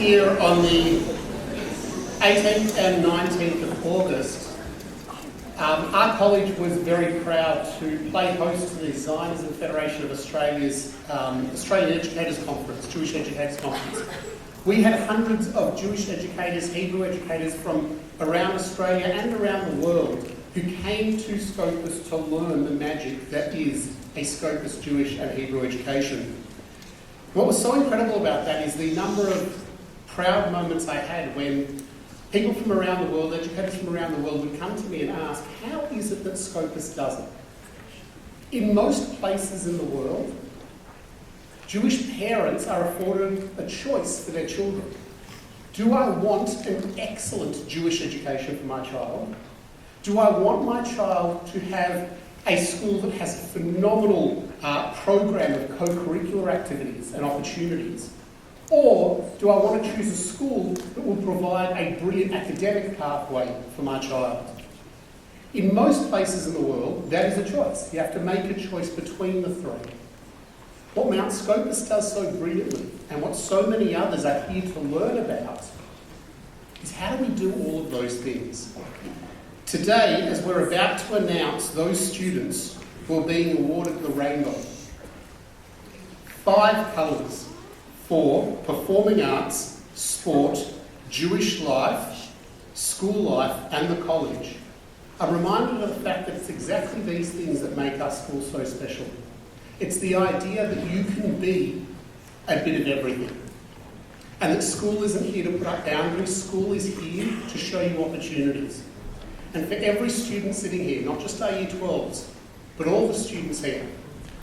year on the 18th and 19th of August, our college was very proud to play host to the Zionism Federation of Australia's Australian Educators Conference, Jewish Educators Conference. We had hundreds of Jewish educators, Hebrew educators from around Australia and around the world who came to Scopus to learn the magic that is a Scopus Jewish and Hebrew education. What was so incredible about that is the number of proud moments I had when people from around the world, educators from around the world, would come to me and ask, how is it that Scopus does it? In most places in the world, Jewish parents are afforded a choice for their children. Do I want an excellent Jewish education for my child? Do I want my child to have a school that has a phenomenal program of co-curricular activities and opportunities? Or do I want to choose a school that will provide a brilliant academic pathway for my child? In most places in the world, that is a choice. You have to make a choice between the three. What Mount Scopus does so brilliantly, and what so many others are here to learn about, is how do we do all of those things? Today, as we're about to announce those students who are being awarded the rainbow, 5 colours for performing arts, sport, Jewish life, school life, and the college. I'm reminded of the fact that it's exactly these things that make our school so special. It's the idea that you can be a bit of everything. And that school isn't here to put up boundaries, school is here to show you opportunities. And for every student sitting here, not just our Year 12s, but all the students here,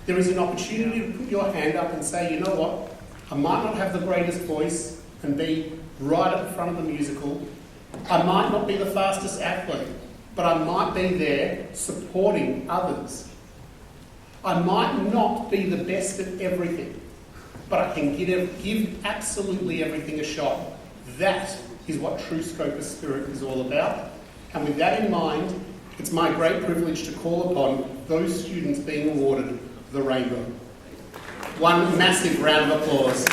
there is an opportunity to put your hand up and say, you know what, I might not have the greatest voice and be right at the front of the musical. I might not be the fastest athlete, but I might be there supporting others. I might not be the best at everything, but I can give absolutely everything a shot. That is what true Scopus spirit is all about. And with that in mind, it's my great privilege to call upon those students being awarded the rainbow. One massive round of applause.